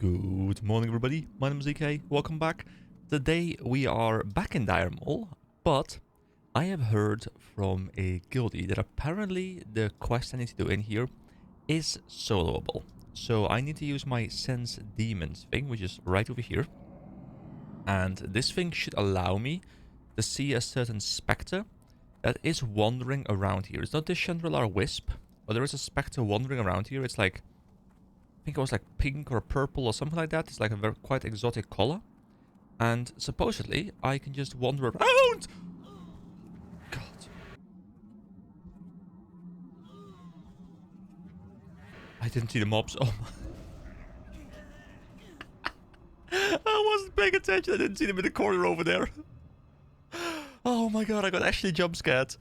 Good morning, everybody. My name is EK. Welcome back. Today we are back in Dire Maul, but I have heard from a guildie that apparently the quest I need to do in here is soloable. So I need to use my Sense Demons thing, which is right over here. And this thing should allow me to see a certain spectre that is wandering around here. It's not the Chandelier Wisp, but there is a spectre wandering around here. It's like, I think it was like pink or purple or something like that. It's like a very quite exotic color. And supposedly, I can just wander around! God. I didn't see the mobs. Oh my. I wasn't paying attention. I didn't see them in the corner over there. Oh my god, I got actually jump scared.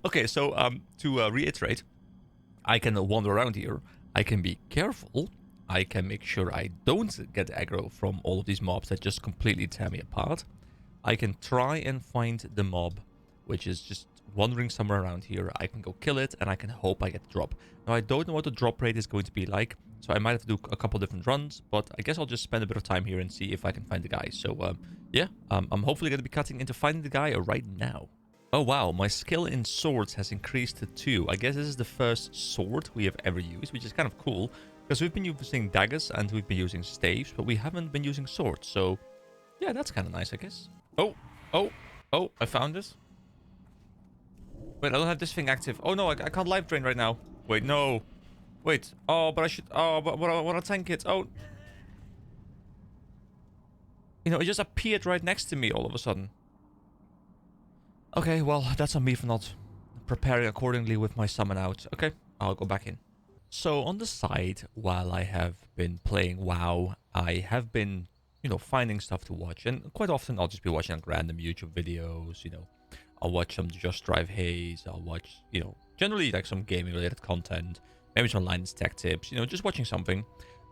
Okay, so to reiterate, I can wander around here. I can be careful. I can make sure I don't get aggro from all of these mobs that just completely tear me apart. I can try and find the mob, which is just wandering somewhere around here. I can go kill it, and I can hope I get the drop. Now, I don't know what the drop rate is going to be like, so I might have to do a couple different runs, but I guess I'll just spend a bit of time here and see if I can find the guy. So, yeah, I'm hopefully going to be cutting into finding the guy right now. Oh wow, my skill in swords has increased to 2. I guess this is the first sword we have ever used, which is kind of cool, because we've been using daggers and we've been using staves, but we haven't been using swords, so yeah, that's kind of nice, I guess. Oh, I found it. Wait, I don't have this thing active. Oh no, I can't life drain right now. Wait, no. Wait, oh, but I should, oh, but I want to tank it. Oh. You know, it just appeared right next to me all of a sudden. Okay, well, that's on me for not preparing accordingly with my summon out. Okay, I'll go back in. So on the side, while I have been playing WoW, I have been, you know, finding stuff to watch. And quite often I'll just be watching like random YouTube videos, you know. I'll watch some Just Drive Haze, I'll watch, you know, generally like some gaming related content. Maybe some Linus Tech Tips, you know, just watching something.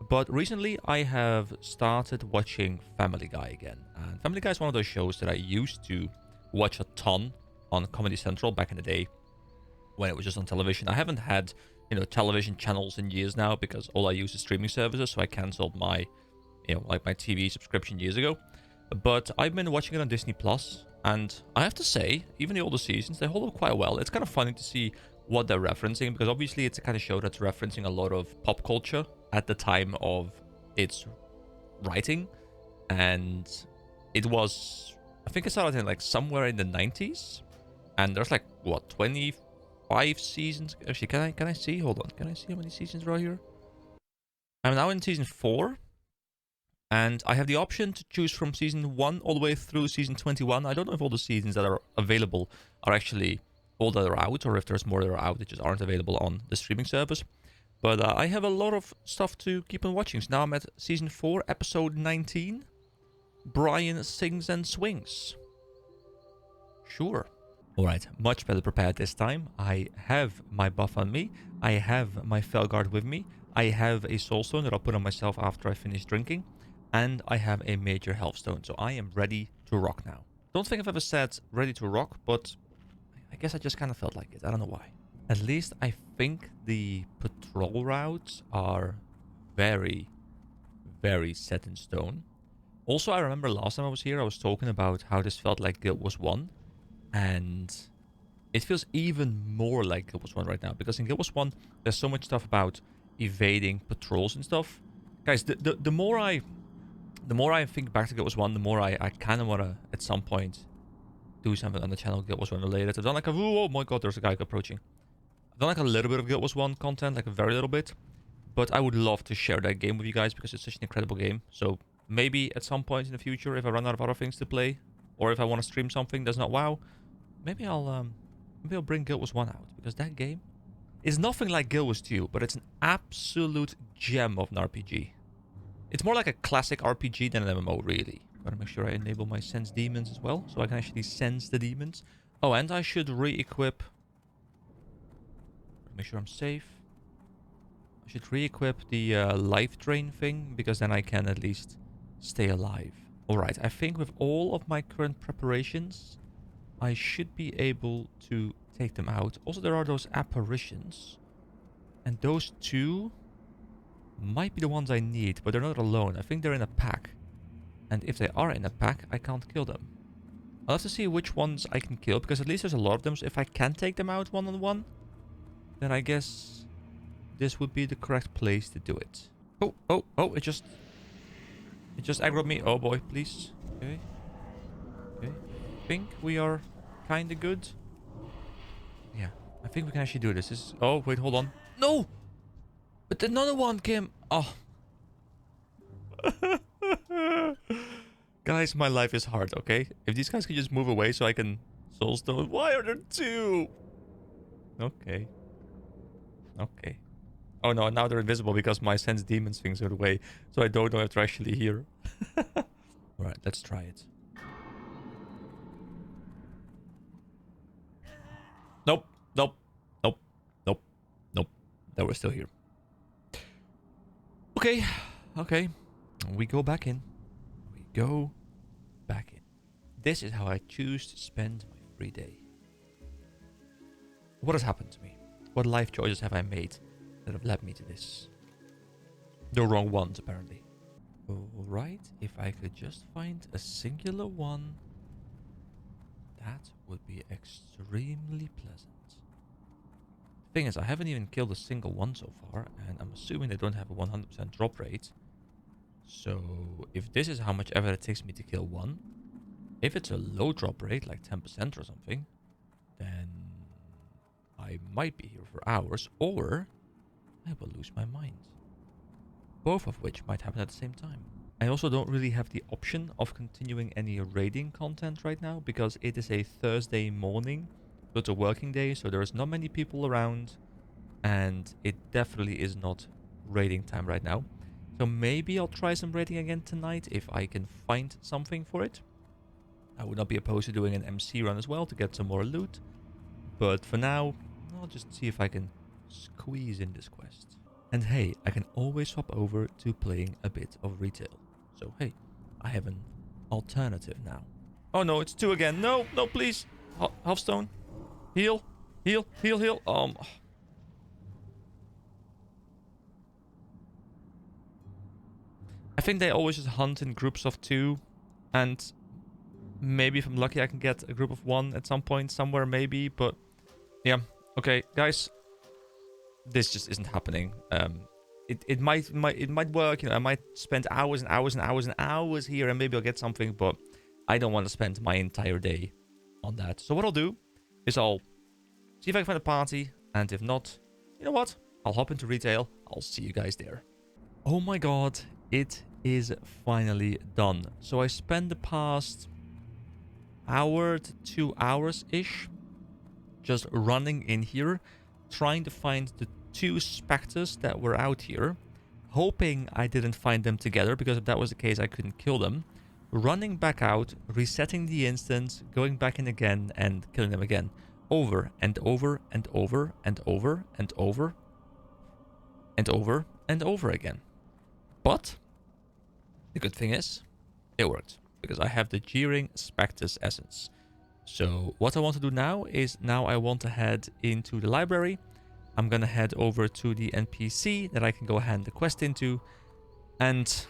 But recently I have started watching Family Guy again. And Family Guy is one of those shows that I used to watch a ton on Comedy Central back in the day when it was just on television. I haven't had, you know, television channels in years now because all I use is streaming services, so I cancelled my, you know, like my TV subscription years ago. But I've been watching it on Disney Plus, and I have to say, even the older seasons, they hold up quite well. It's kind of funny to see what they're referencing, because obviously it's a kind of show that's referencing a lot of pop culture at the time of its writing, and it was, I think it started in like somewhere in the 90s, and there's like, what, 25 seasons? Actually, can I see? Hold on, can I see how many seasons are here? I'm now in season 4, and I have the option to choose from season 1 all the way through season 21. I don't know if all the seasons that are available are actually all that are out, or if there's more that are out that just aren't available on the streaming service. But I have a lot of stuff to keep on watching. So now I'm at season 4, episode 19. Brian Sings and Swings. Sure. Alright, much better prepared this time. I have my buff on me. I have my Felguard with me. I have a Soulstone that I'll put on myself after I finish drinking. And I have a major health stone. So I am ready to rock now. Don't think I've ever said ready to rock, but I guess I just kind of felt like it. I don't know why. At least I think the patrol routes are very, very set in stone. Also, I remember last time I was here, I was talking about how this felt like Guild Wars 1. And it feels even more like Guild Wars 1 right now. Because in Guild Wars 1, there's so much stuff about evading patrols and stuff. Guys, the more I think back to Guild Wars 1, the more I kind of want to, at some point, do something on the channel Guild Wars 1 related. I've done like a, oh my god, there's a guy approaching. I've done like a little bit of Guild Wars 1 content, like a very little bit. But I would love to share that game with you guys because it's such an incredible game. So maybe at some point in the future, if I run out of other things to play, or if I want to stream something that's not WoW, maybe I'll bring Guild Wars 1 out, because that game is nothing like Guild Wars 2, but it's an absolute gem of an RPG. It's more like a classic RPG than an MMO, really. Gotta make sure I enable my Sense Demons as well, so I can actually sense the demons. Oh, and I should re-equip. Make sure I'm safe. I should re-equip the life drain thing, because then I can at least stay alive. Alright, I think with all of my current preparations, I should be able to take them out. Also, there are those apparitions. And those two might be the ones I need, but they're not alone. I think they're in a pack. And if they are in a pack, I can't kill them. I'll have to see which ones I can kill, because at least there's a lot of them. So if I can take them out one-on-one, then I guess this would be the correct place to do it. Oh, it just aggroed me. Oh boy, please. Okay. I think we are kinda good. Yeah, I think we can actually do this. Oh, wait, hold on. No! But another one came... Oh. Guys, my life is hard, okay? If these guys can just move away so I can soulstone... Why are there two? Okay. Oh no, now they're invisible because my sense demons things are away. So I don't know if they're actually here. Alright, let's try it. Nope. They were still here. Okay. We go back in. This is how I choose to spend my free day. What has happened to me? What life choices have I made that have led me to this? The wrong ones, apparently. Alright, if I could just find a singular one, that would be extremely pleasant. Thing is, I haven't even killed a single one so far, and I'm assuming they don't have a 100% drop rate. So, if this is how much effort it takes me to kill one, if it's a low drop rate, like 10% or something, then I might be here for hours, or I will lose my mind. Both of which might happen at the same time. I also don't really have the option of continuing any raiding content right now, because it is a Thursday morning. So it's a working day, so there's not many people around, and it definitely is not raiding time right now. So maybe I'll try some raiding again tonight if I can find something for it. I would not be opposed to doing an MC run as well to get some more loot. But for now, I'll just see if I can squeeze in this quest. And hey, I can always swap over to playing a bit of retail. So hey, I have an alternative now. Oh no, it's two again. No, please. Healthstone. Heal. I think they always just hunt in groups of two. And maybe if I'm lucky I can get a group of one at some point somewhere maybe. But yeah. Okay, guys. This just isn't happening. It might work. You know, I might spend hours and hours here, and maybe I'll get something. But I don't want to spend my entire day on that. So what I'll do is I'll see if I can find a party, and if not, you know what? I'll hop into retail. I'll see you guys there. Oh my god, it is finally done. So I spent the past hour to 2 hours-ish just running in here, trying to find the two specters that were out here, hoping I didn't find them together, because if that was the case, I couldn't kill them. Running back out, resetting the instance, going back in again, and killing them again. Over and over and over and over and over and over and over again. But the good thing is, it worked, because I have the Jeering Spectre's Essence. So what I want to do now is, I want to head into the library. I'm going to head over to the NPC that I can go hand the quest into. And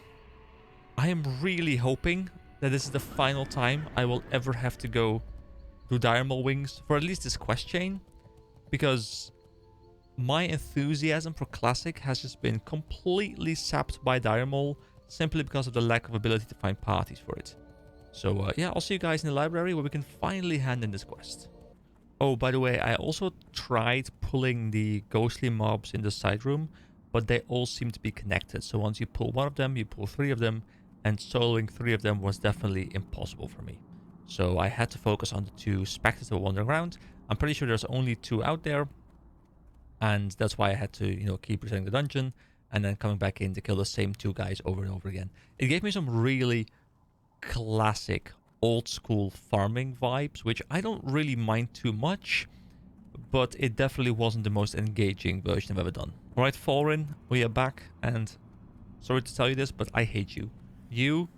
I am really hoping that this is the final time I will ever have to go do Dire Maul wings for at least this quest chain. Because my enthusiasm for Classic has just been completely sapped by Dire Maul, simply because of the lack of ability to find parties for it. So yeah, I'll see you guys in the library where we can finally hand in this quest. Oh, by the way, I also tried pulling the ghostly mobs in the side room, but they all seem to be connected. So once you pull one of them, you pull 3 of them, and soloing 3 of them was definitely impossible for me. So I had to focus on the 2 specters that were wandering around. I'm pretty sure there's only 2 out there, and that's why I had to, you know, keep resetting the dungeon and then coming back in to kill the same 2 guys over and over again. It gave me some really classic old school farming vibes, which I don't really mind too much, but it definitely wasn't the most engaging version I've ever done. Alright, Falrin, we are back, and sorry to tell you this, but I hate you. You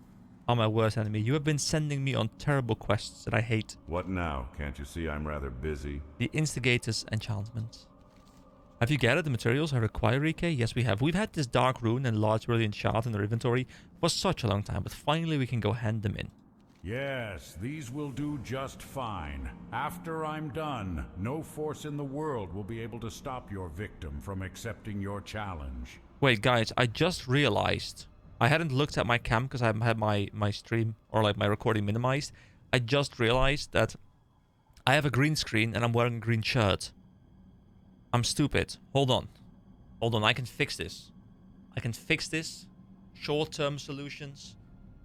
are my worst enemy. You have been sending me on terrible quests that I hate. What now? Can't you see I'm rather busy? The Instigator's Enchantment. Have you gathered the materials I require, Rike? Yes, we have. We've had this dark rune and large brilliant shard in our inventory for such a long time, but finally we can go hand them in. Yes, these will do just fine. After I'm done, no force in the world will be able to stop your victim from accepting your challenge. Wait, guys, I just realized I hadn't looked at my cam because I haven't had my stream or like my recording minimized. I just realized that I have a green screen and I'm wearing a green shirt. I'm stupid. Hold on. Hold on, I can fix this. I can fix this. Short-term solutions.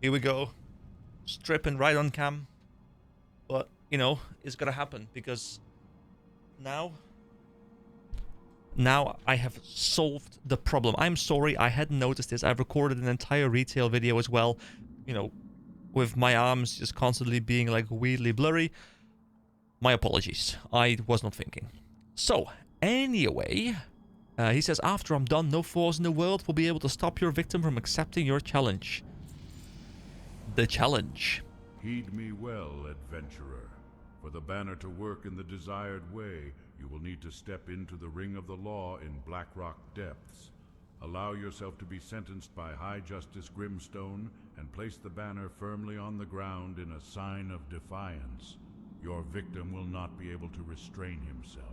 Here we go. Stripping right on cam. But, you know, it's gonna happen because now I have solved the problem. I'm sorry, I hadn't noticed this. I've recorded an entire retail video as well, you know, with my arms just constantly being like weirdly blurry. My apologies. I was not thinking. So, anyway, he says, after I'm done, no force in the world will be able to stop your victim from accepting your challenge. The challenge. Heed me well, adventurer. For the banner to work in the desired way, you will need to step into the ring of the law in Blackrock Depths. Allow yourself to be sentenced by High Justice Grimstone and place the banner firmly on the ground in a sign of defiance. Your victim will not be able to restrain himself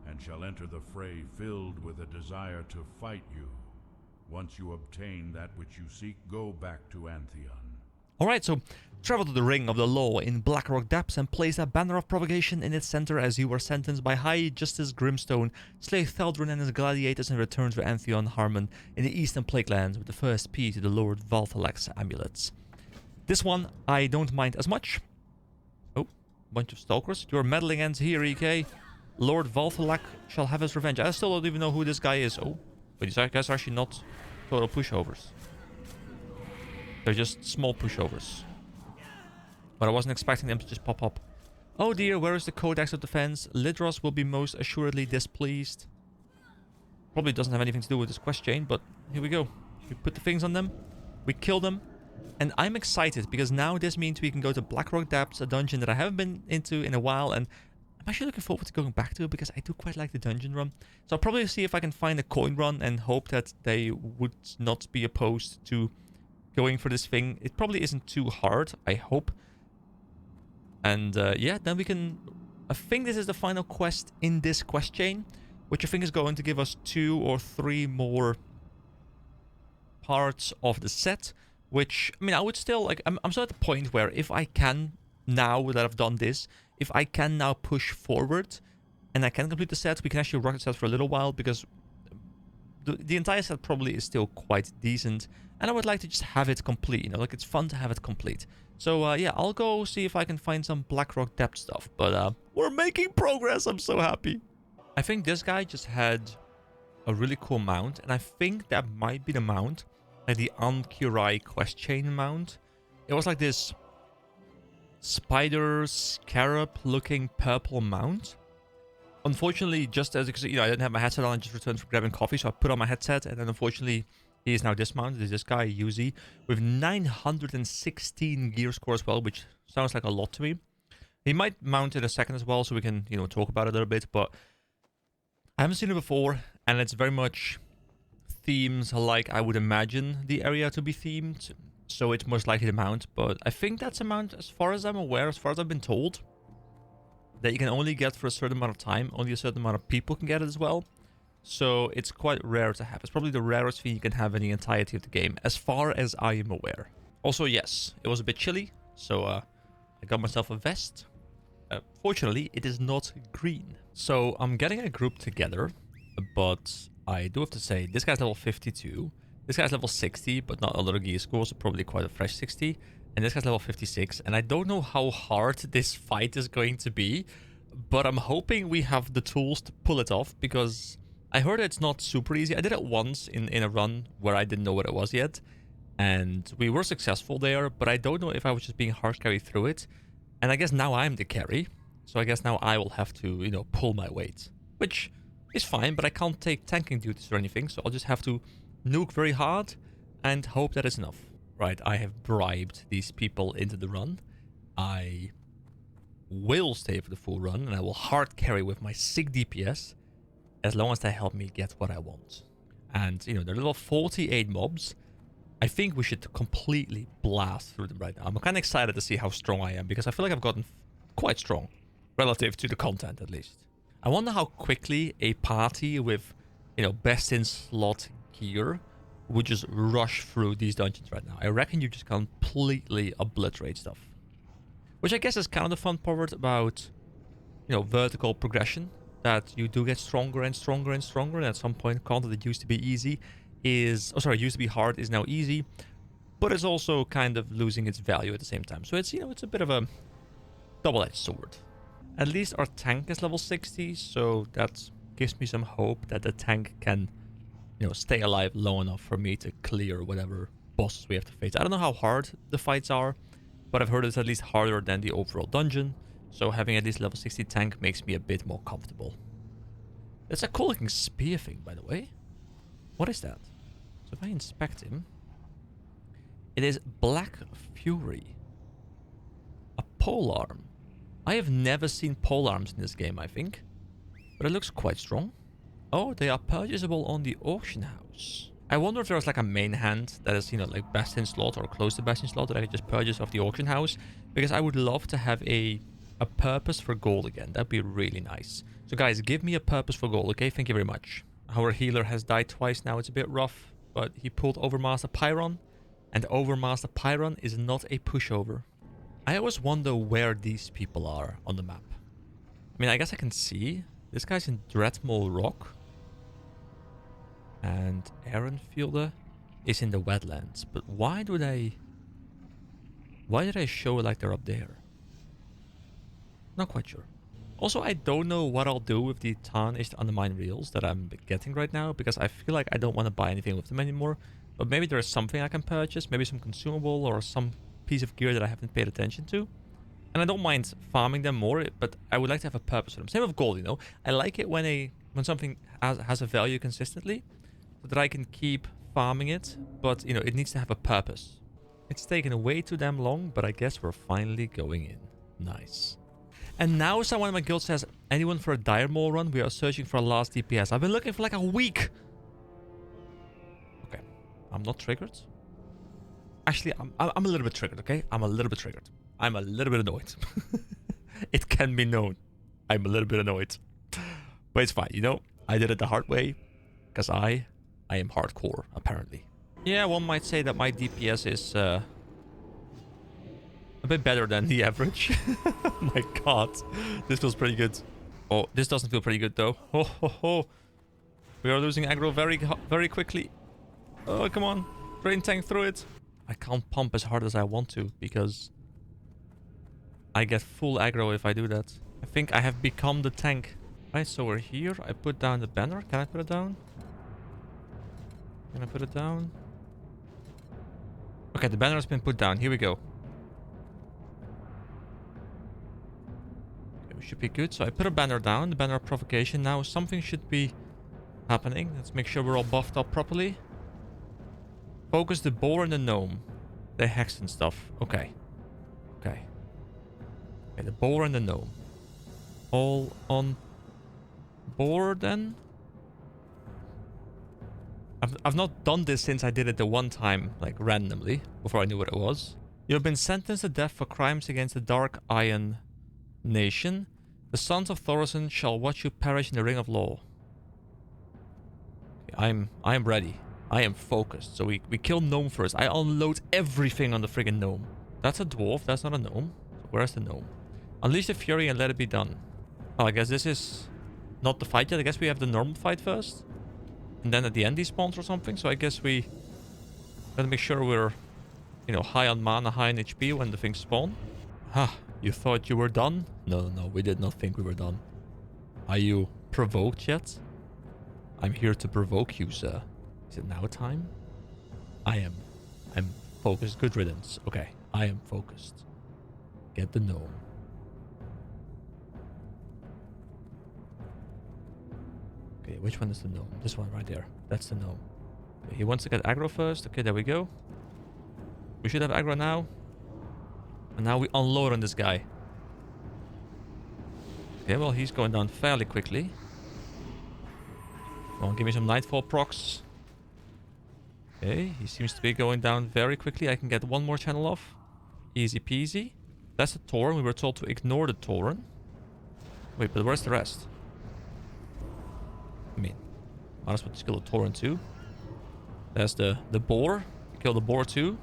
and shall enter the fray filled with a desire to fight you. Once you obtain that which you seek, go back to Antheon. Alright, so travel to the Ring of the Law in Blackrock Depths and place a banner of provocation in its center as you were sentenced by High Justice Grimstone. Slay Falrin and his gladiators and return to Antheon Harmon in the Eastern Plaguelands with the first P to the Lord Valthalak's amulets. This one I don't mind as much. Oh, bunch of stalkers. Your meddling ends here, EK. Lord Valthalak shall have his revenge. I still don't even know who this guy is. Oh, but these guys are actually not total pushovers. They're just small pushovers. But I wasn't expecting them to just pop up. Oh dear, where is the Codex of Defense? Lidros will be most assuredly displeased. Probably doesn't have anything to do with this quest chain, but here we go. We put the things on them. We kill them. And I'm excited because now this means we can go to Blackrock Depths, a dungeon that I haven't been into in a while. And I'm actually looking forward to going back to it because I do quite like the dungeon run. So I'll probably see if I can find a coin run and hope that they would not be opposed to going for this thing. It probably isn't too hard, I hope. And yeah, then we can... I think this is the final quest in this quest chain, which I think is going to give us 2 or 3 more parts of the set, which, I mean, I would still, like, I'm still at the point where if I can, now that I've done this, if I can now push forward and I can complete the set, we can actually rock the set for a little while because the entire set probably is still quite decent. And I would like to just have it complete, you know, like it's fun to have it complete. So yeah, I'll go see if I can find some Blackrock Depth stuff. But we're making progress, I'm so happy. I think this guy just had a really cool mount. And I think that might be the mount, like the Ankyrai quest chain mount. It was like this spider scarab looking purple mount. Unfortunately, just as, because, you know, I didn't have my headset on, I just returned from grabbing coffee, so I put on my headset, and then unfortunately, he is now dismounted. There's this guy, Yuzi, with 916 gear score as well, which sounds like a lot to me. He might mount in a second as well, so we can, you know, talk about it a little bit, but I haven't seen it before, and it's very much themes like I would imagine the area to be themed, so it's most likely to mount, but I think that's a mount, as far as I'm aware, as far as I've been told, that you can only get for a certain amount of time. Only a certain amount of people can get it as well. So it's quite rare to have. It's probably the rarest thing you can have in the entirety of the game, as far as I am aware. Also, yes, it was a bit chilly, so I got myself a vest. Fortunately, it is not green. So I'm getting a group together, but I do have to say, this guy's level 52. This guy's level 60, but not a lot of gear scores, so probably quite a fresh 60. And this guy's level 56, and I don't know how hard this fight is going to be, but I'm hoping we have the tools to pull it off, because I heard it's not super easy. I did it once in a run where I didn't know what it was yet, and we were successful there, but I don't know if I was just being hard carry through it, and I guess now I'm the carry, so I guess now I will have to, you know, pull my weight, which is fine, but I can't take tanking duties or anything, so I'll just have to nuke very hard and hope that is enough. Right, I have bribed these people into the run. I will stay for the full run, and I will hard carry with my sick DPS. as long as they help me get what I want. And, you know, they're level 48 mobs. I think we should completely blast through them right now. I'm kind of excited to see how strong I am, because I feel like I've gotten quite strong, relative to the content at least. I wonder how quickly a party with, you know, best in slot gear would just rush through these dungeons right now. I reckon you just completely obliterate stuff. Which I guess is kind of the fun part about, you know, vertical progression. That you do get stronger and stronger and stronger, and at some point content that used to be easy is... Oh, sorry, used to be hard is now easy. But it's also kind of losing its value at the same time. So it's, you know, it's a bit of a double-edged sword. At least our tank is level 60, so that gives me some hope that the tank can, you know, stay alive long enough for me to clear whatever bosses we have to face. I don't know how hard the fights are, but I've heard it's at least harder than the overall dungeon. So having at least level 60 tank makes me a bit more comfortable. It's a cool looking spear thing, by the way. What is that? So if I inspect him... It is Black Fury. A polearm. I have never seen polearms in this game, I think. But it looks quite strong. Oh, they are purchasable on the auction house. I wonder if there's like a main hand that is, you know, like best in slot or close to best in slot that I could just purchase off the auction house. Because I would love to have a purpose for gold again. That'd be really nice. So guys, give me a purpose for gold, okay? Thank you very much. Our healer has died twice now. It's a bit rough, but he pulled Overmaster Pyron, and Overmaster Pyron is not a pushover. I always wonder where these people are on the map. I mean, I guess I can see. This guy's in Dire Maul Rock. And Ehrenfielder is in the wetlands. But why did I show it like they're up there? Not quite sure. Also, I don't know what I'll do with the tarnished undermine reels that I'm getting right now, because I feel like I don't want to buy anything with them anymore. But maybe there's something I can purchase, maybe some consumable or some piece of gear that I haven't paid attention to. And I don't mind farming them more, but I would like to have a purpose for them. Same with gold, you know. I like it when something has a value consistently, so that I can keep farming it, but, you know, it needs to have a purpose. It's taken way too damn long, but I guess we're finally going in. Nice. And now someone in my guild says, anyone for a Dire Maul run? We are searching for a last DPS. I've been looking for like a week. Okay. I'm not triggered. Actually, I'm a little bit triggered, okay? I'm a little bit triggered. I'm a little bit annoyed. It can be known. I'm a little bit annoyed. But it's fine, you know? I did it the hard way. Because I am hardcore, apparently. Yeah, one might say that my DPS is... a bit better than the average. My god. This feels pretty good. Oh, this doesn't feel pretty good though. Oh, ho, ho. We are losing aggro very quickly. Oh, come on. Drain tank through it. I can't pump as hard as I want to because I get full aggro if I do that. I think I have become the tank. Right, so we're here. I put down the banner. Can I put it down? Can I put it down? Okay, the banner has been put down. Here we go. Should be good. So I put a banner down, the banner of provocation. Now something should be happening. Let's make sure we're all buffed up properly. Focus the boar and the gnome. The hex and stuff. Okay. Okay. Okay, the boar and the gnome. All on board then? I've not done this since I did it the one time, like randomly, before I knew what it was. You have been sentenced to death for crimes against the Dark Iron Nation. The sons of Thorson shall watch you perish in the ring of law. Okay, I'm ready. I am focused. So we kill gnome first. I unload everything on the friggin' gnome. That's a dwarf. That's not a gnome. So where's the gnome? Unleash the fury and let it be done. Oh, I guess this is not the fight yet. I guess we have the normal fight first. And then at the end he spawns or something. So I guess we gotta make sure we're, you know, high on mana, high on HP when the things spawn. Ha. You thought you were done? No, we did not think we were done. Are you provoked yet? I'm here to provoke you, sir. Is it now time? I'm focused. Good riddance. Okay, I am focused. Get the gnome. Okay, which one is the gnome? This one right there. That's the gnome. Okay, he wants to get aggro first. Okay, there we go. We should have aggro now. And now we unload on this guy. Okay, well, he's going down fairly quickly. Come on, give me some Nightfall procs. Okay, he seems to be going down very quickly. I can get one more channel off. Easy peasy. That's the Tauren. We were told to ignore the Tauren. Wait, but where's the rest? I mean, might as well just kill the Tauren too. There's the boar. Kill the boar too.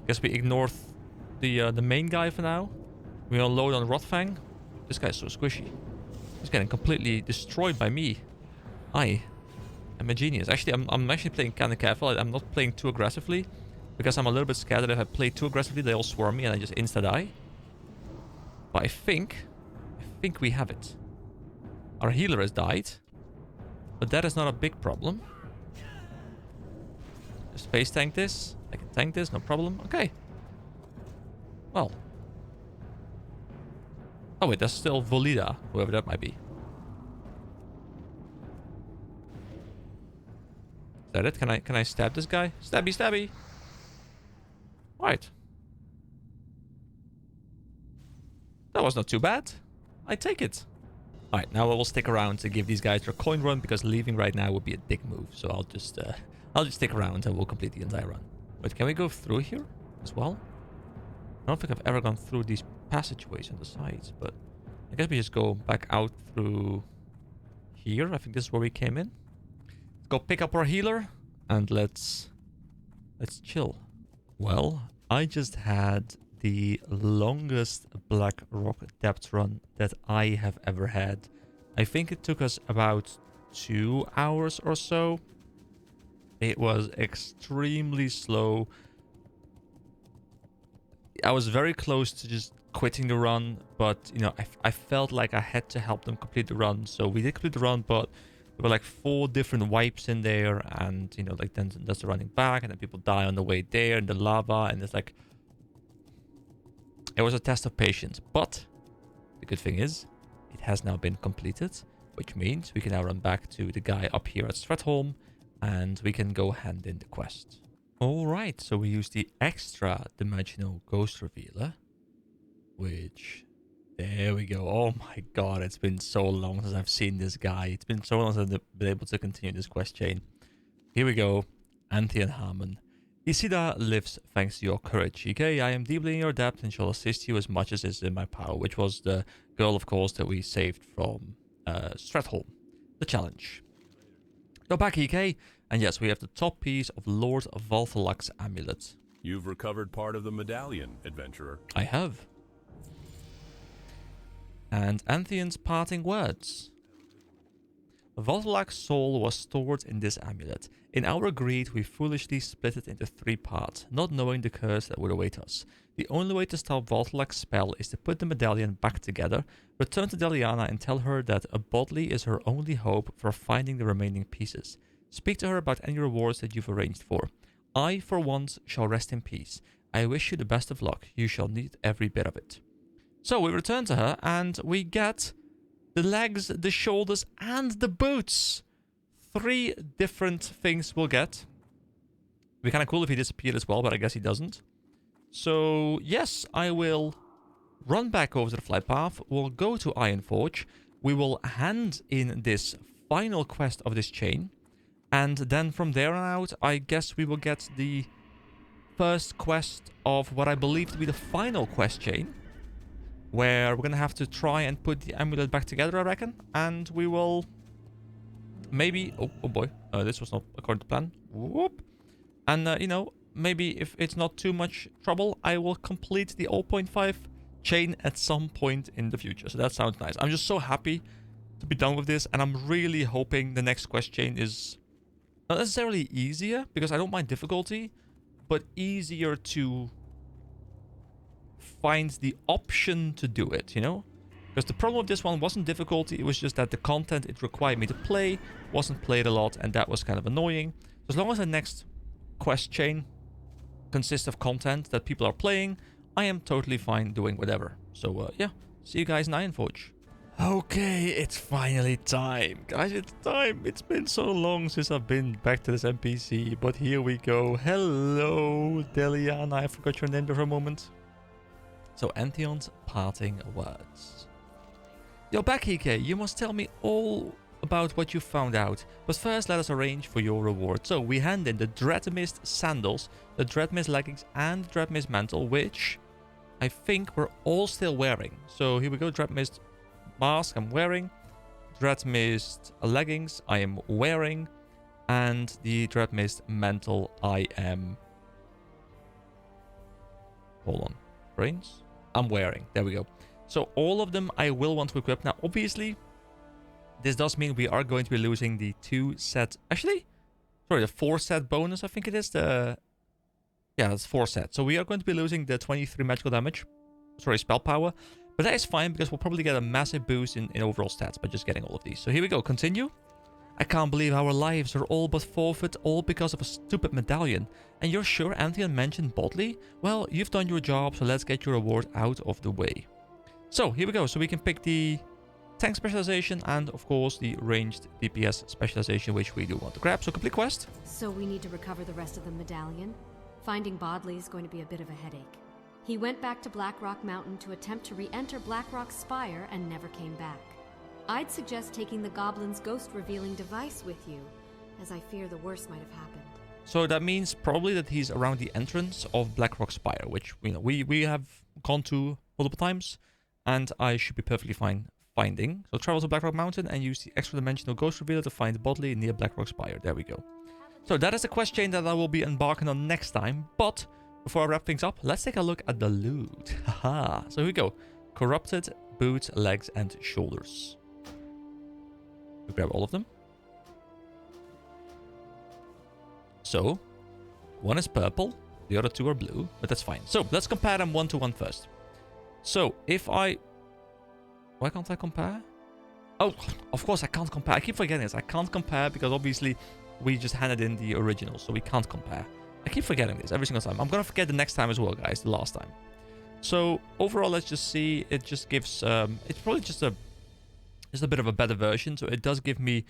Guess we ignore the main guy for now. We unload on Rotfang. This guy's so squishy. He's getting completely destroyed by me. I am a genius. Actually, I'm actually playing kind of careful. I'm not playing too aggressively because I'm a little bit scared that if I play too aggressively, they all swarm me and I just insta-die. But I think we have it. Our healer has died, but that is not a big problem. Space tank this. I can tank this, no problem. Okay. Well. Oh wait, that's still Volida, whoever that might be. Is that it? Can I stab this guy? Stabby, stabby. Right. That was not too bad. I take it. Alright, now I will stick around to give these guys their coin run because leaving right now would be a dick move. So I'll just stick around and we'll complete the entire run. Wait, can we go through here as well? I don't think I've ever gone through these passageways on the sides, but I guess we just go back out through here. I think this is where we came in. Let's go pick up our healer and let's chill. Well, I just had the longest Black Rock depth run that I have ever had. I think it took us about 2 hours or so. It was extremely slow. I was very close to just quitting the run, but you know, I felt like I had to help them complete the run. So we did complete the run, but there were like 4 different wipes in there, and you know, like then there's the running back, and then people die on the way there, and the lava, and it's like it was a test of patience. But the good thing is, it has now been completed, which means we can now run back to the guy up here at Stratholm, and we can go hand in the quest. Alright, so we use the extra dimensional ghost revealer, which, there we go. Oh my god, it's been so long since I've seen this guy. It's been so long since I've been able to continue this quest chain. Here we go, Anthean Harmon. Isida lives thanks to your courage. EK, I am deeply in your debt and shall assist you as much as is in my power, which was the girl, of course, that we saved from Stratholm, the challenge. Go back, EK. And yes, we have the top piece of Lord Valthalak's amulet. You've recovered part of the medallion, adventurer. I have. And Anthean's parting words. Valthalak's soul was stored in this amulet. In our greed, we foolishly split it into 3 parts, not knowing the curse that would await us. The only way to stop Valthalak's spell is to put the medallion back together, return to Deliana and tell her that a bodily is her only hope for finding the remaining pieces. Speak to her about any rewards that you've arranged for. I, for once, shall rest in peace. I wish you the best of luck. You shall need every bit of it. So we return to her, and we get the legs, the shoulders, and the boots. 3 different things we'll get. It'd be kind of cool if he disappeared as well, but I guess he doesn't. So, yes, I will run back over to the flight path. We'll go to Ironforge. We will hand in this final quest of this chain. And then from there on out, I guess we will get the first quest of what I believe to be the final quest chain, where we're going to have to try and put the amulet back together, I reckon. And we will maybe... Oh boy, this was not according to plan. Whoop. And, you know, maybe if it's not too much trouble, I will complete the 0.5 chain at some point in the future. So that sounds nice. I'm just so happy to be done with this, and I'm really hoping the next quest chain is... not necessarily easier, because I don't mind difficulty, but easier to find the option to do it, you know? Because the problem with this one wasn't difficulty, it was just that the content it required me to play wasn't played a lot, and that was kind of annoying. So as long as the next quest chain consists of content that people are playing, I am totally fine doing whatever. So, yeah, see you guys in Ironforge. Okay, it's finally time. Guys, it's time. It's been so long since I've been back to this NPC, but here we go. Hello, Deliana. I forgot your name there for a moment. So, Antheon's parting words. You're back, EK. You must tell me all about what you found out, but first let us arrange for your reward. So we hand in the Dreadmist sandals, the Dreadmist leggings, and the Dreadmist mantle, which I think we're all still wearing. So here we go, Dreadmist mask I'm wearing, Dreadmist leggings I am wearing, and the Dreadmist mantle I am... Hold on. Brains? I'm wearing. There we go. So all of them I will want to equip. Now, obviously, this does mean we are going to be losing the 2-set... Actually, sorry, the 4-set bonus, I think it is. Yeah, that's 4 sets. So we are going to be losing the 23 magical damage. Sorry, spell power. But that is fine, because we'll probably get a massive boost in overall stats by just getting all of these. So here we go. Continue. I can't believe our lives are all but forfeit, all because of a stupid medallion. And you're sure Antheon mentioned Bodley? Well, you've done your job, so let's get your reward out of the way. So, here we go. So we can pick the tank specialization and, of course, the ranged DPS specialization, which we do want to grab. So, complete quest. So we need to recover the rest of the medallion? Finding Bodley is going to be a bit of a headache. He went back to Blackrock Mountain to attempt to re-enter Blackrock's spire and never came back. I'd suggest taking the Goblin's ghost-revealing device with you, as I fear the worst might have happened. So that means probably that he's around the entrance of Blackrock Spire, which we have gone to multiple times, and I should be perfectly fine finding. So travel to Blackrock Mountain and use the extra dimensional ghost revealer to find Bodley near Blackrock Spire. There we go. So that is the quest chain that I will be embarking on next time. But before I wrap things up, let's take a look at the loot. Haha. So here we go. Corrupted boots, legs, and shoulders. We grab all of them. So, one is purple, the other 2 are blue, but that's fine. So, let's compare them 1 to 1 first. So, if I... Why can't I compare? Oh, of course I can't compare. I keep forgetting this. I can't compare because obviously we just handed in the original, so we can't compare. I keep forgetting this every single time. I'm gonna forget the next time as well, guys, the last time. So, overall, let's just see. It just gives... it's probably just a bit of a better version. So, it does give me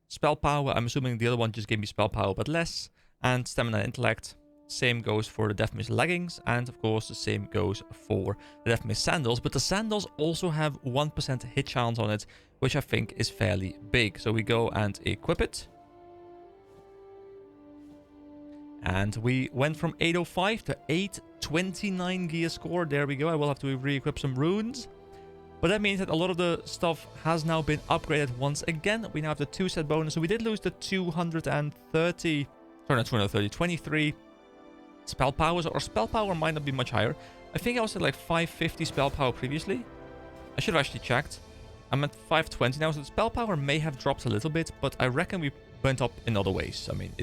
spell power. I'm assuming the other one just gave me spell power, but less. And stamina and intellect. Same goes for the Deathmist leggings. And of course, the same goes for the Deathmist sandals. But the sandals also have 1% hit chance on it, which I think is fairly big. So we go and equip it. And we went from 805 to 829 gear score. There we go. I will have to re-equip some runes. But that means that a lot of the stuff has now been upgraded once again. We now have the 2-set bonus. So we did lose the 23 spell powers. Or spell power might not be much higher. I think I was at like 550 spell power previously. I should have actually checked. I'm at 520 now, so the spell power may have dropped a little bit, but I reckon we went up in other ways. I mean,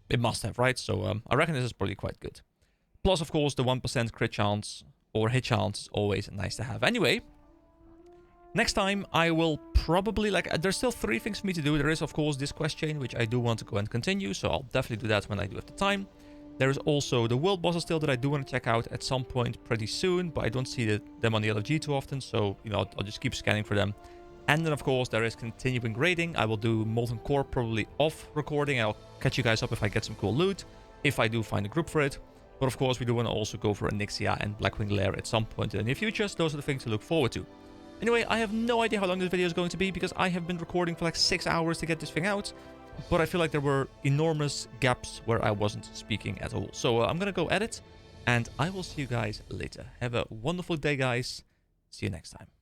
it must have, right? So I reckon this is probably quite good. Plus, of course, the 1% crit chance or hit chance is always nice to have. Anyway, next time I will probably, there's still 3 things for me to do. There is, of course, this quest chain, which I do want to go and continue, so I'll definitely do that when I do have the time. There is also the world bosses still that I do want to check out at some point pretty soon, but I don't see them on the LFG too often, so, I'll just keep scanning for them. And then, of course, there is continuing raiding. I will do Molten Core probably off recording. I'll catch you guys up if I get some cool loot, if I do find a group for it. But, of course, we do want to also go for Onyxia and Blackwing Lair at some point in the near future, so those are the things to look forward to. Anyway, I have no idea how long this video is going to be because I have been recording for like 6 hours to get this thing out. But I feel like there were enormous gaps where I wasn't speaking at all. So I'm going to go edit and I will see you guys later. Have a wonderful day, guys. See you next time.